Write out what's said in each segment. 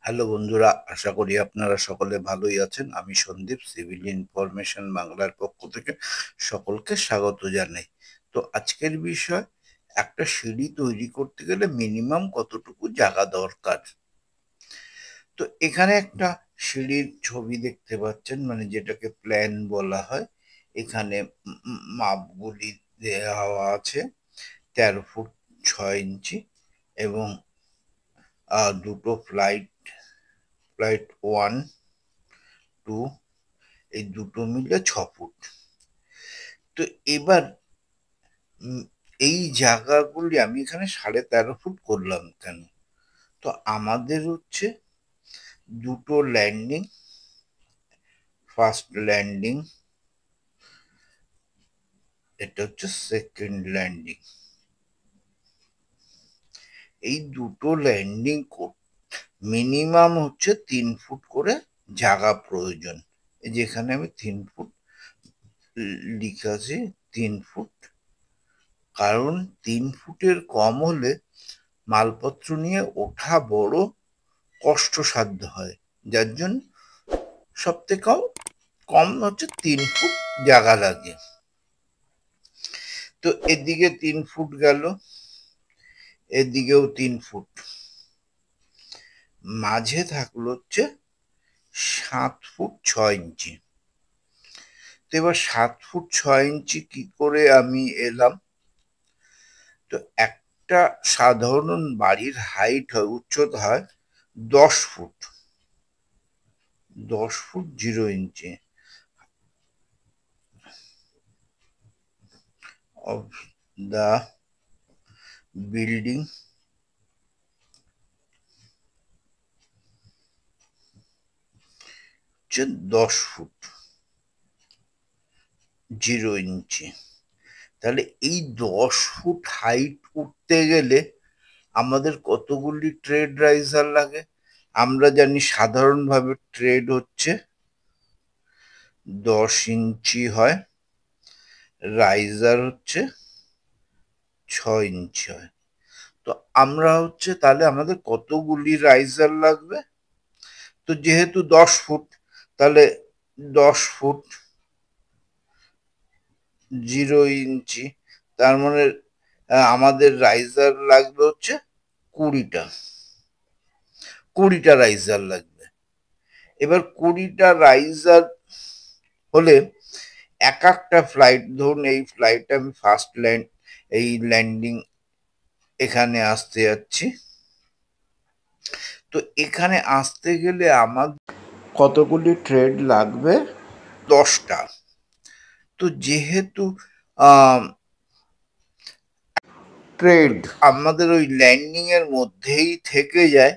Hello বন্ধুরা, আশা করি আপনারা সকলে ভালোই আছেন। আমি সন্দীপ, সিভিল ইনফরমেশন বাংলার পক্ষ থেকে সকলকে স্বাগত জানাই। তো আজকের বিষয়, একটা সিঁড়ি তৈরি করতে গেলে মিনিমাম কতটুকু জায়গা দরকার। তো এখানে একটা সিঁড়ির ছবি দেখতে পাচ্ছেন, মানে যেটাকে প্ল্যান বলা হয়। এখানে মাপগুলি দেওয়া আছে। 13 ফুট 6 ইঞ্চি এবং দুটো ফ্লাইট, ফ্লাইট 1, 2, এই দুটো মিলে 6 ফুট। তো এবার উম, এই জায়গাগুলি আমি এখানে 13.5 ফুট করলাম কেন? তো আমাদের হচ্ছে দুটো ল্যান্ডিং, ফার্স্ট ল্যান্ডিং, এটা হচ্ছে সেকেন্ড ল্যান্ডিং। এই দুটো ল্যান্ডিং মিনিমাম হচ্ছে 3 ফুট করে জায়গা প্রয়োজন। এই যেখানে আমি 3 ফুট লিখেছি, 3 ফুট। কারণ 3 ফুটের কম হলে মালপত্র নিয়ে ওঠা বড় কষ্টসাধ্য হয়, যার জন্য সব থেকে কম হচ্ছে 3 ফুট জায়গা লাগে। তো এদিকে 3 ফুট গেল, এদিকেও 3 ফুট, মাঝে থাকলো হচ্ছে 7 ফুট 6 ইঞ্চি। তো এবার 7 ফুট 6 ইঞ্চি কি করে আমি এলাম? তো একটা সাধারণ বাড়ির হাইট হয়, উচ্চতা হয় 10 foot, 10 foot 0 inch of the building হচ্ছে 10 ফুট 0 ইঞ্চি। তাহলে এই 10 ফুট হাইট উঠতে গেলে আমাদের কতগুলি ট্রেড রাইজার লাগে? আমরা জানি সাধারণভাবে ট্রেড হচ্ছে 10 ইঞ্চি হয়, রাইজার হচ্ছে 6 ইঞ্চি হয়। তো আমরা হচ্ছে তাহলে আমাদের কতগুলি রাইজার লাগবে? তো যেহেতু 10 ফুট, তাহলে 10 ফুট 0 ইঞ্চি, তার মানে আমাদের রাইজার লাগবে হচ্ছে 20টা, 20টা রাইজার লাগবে। এবার 20টা রাইজার হলে এক একটা ফ্লাইট, ধরুন এই ফ্লাইটে আমি ফার্স্ট ল্যান্ড, এই ল্যান্ডিং এখানে আসতে যাচ্ছি। তো এখানে আসতে গেলে আমার কতগুলি ট্রেড লাগবে? 10টা। তো যেহেতু ট্রেড আমাদের ওই ল্যান্ডিং এর মধ্যেই থেকে যায়,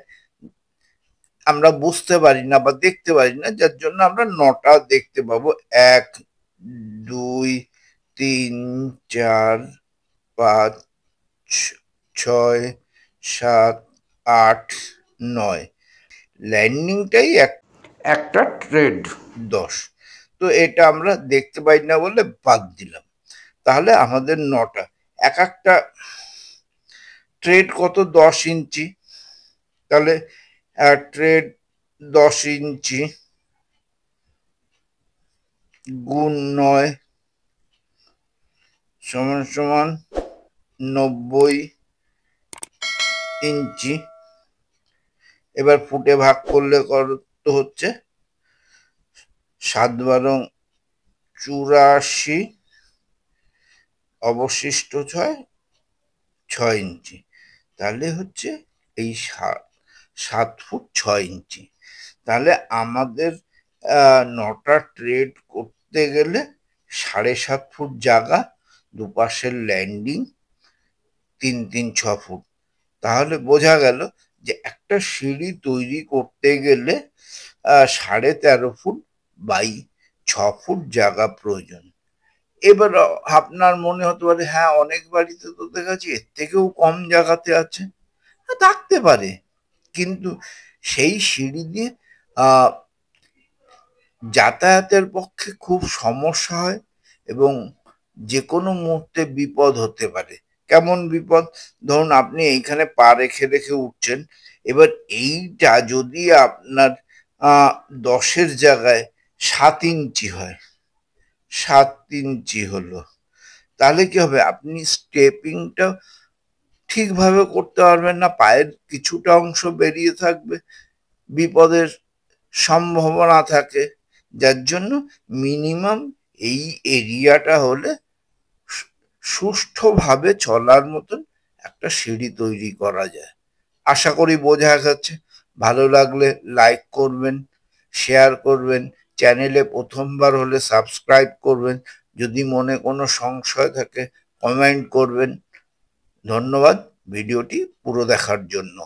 আমরা বুঝতে পারি না বা দেখতে পারি না, যার জন্য আমরা 9টা দেখতে পাবো। 1, 2, 3, 4, 5, 6, 7, 8, 9। ল্যান্ডিংটাই একটা ট্রেড 10। তো এটা আমরা দেখতে পাই না বলে বাদ দিলাম। তাহলে আমাদের 9টা। এক একটা ট্রেড কত? 10 ইঞ্চি। তাহলে ট্রেড 10 ইঞ্চি গুণ 9 সমান সমান 90 ইঞ্চি। এবার ফুটে ভাগ করলে কত হচ্ছে? 7 × 12 = 84, অবশিষ্ট 6 ইঞ্চি। তাহলে হচ্ছে এই 7 ফুট 6 ইঞ্চি। তাহলে আমাদের 9টা ট্রেড করতে গেলে 7.5 ফুট জায়গা, দুপাশের ল্যান্ডিং, 3, 3, 6 ফুট। তাহলে বোঝা গেল যে একটা সিঁড়ি তৈরি করতে গেলে 13.5 ফুট বাই 6 ফুট জায়গা প্রয়োজন। এবার আপনার মনে হতে পারে, হ্যাঁ অনেক বাড়িতে তো দেখেছি এর থেকেও কম জায়গাতে আছে। হ্যাঁ, থাকতে পারে, কিন্তু সেই সিঁড়ি দিয়ে যাতায়াতের পক্ষে খুব সমস্যা হয় এবং যে কোনো মুহূর্তে বিপদ হতে পারে। কেমন বিপদ? ধরুন আপনি এইখানে পা রেখে রেখে উঠছেন, এবার এইটা যদি আপনার 10-এর জায়গায় 7 ইঞ্চি হয়, 7 ইঞ্চি হলো, তাহলে কি হবে, আপনি স্টেপিংটা ঠিকভাবে করতে পারবেন না, পায়ের কিছুটা অংশ বেরিয়ে থাকবে, বিপদের সম্ভাবনা থাকে। যার জন্য মিনিমাম এই এরিয়াটা হলে সুষ্ঠুভাবে চলার মতন একটা সিঁড়ি তৈরি করা যায়। আশা করি বোঝা যাচ্ছে। ভালো লাগলে লাইক করবেন, শেয়ার করবেন, চ্যানেলে প্রথমবার হলে সাবস্ক্রাইব করবেন, যদি মনে কোনো সংশয় থাকে কমেন্ট করবেন। ধন্যবাদ ভিডিওটি পুরো দেখার জন্য।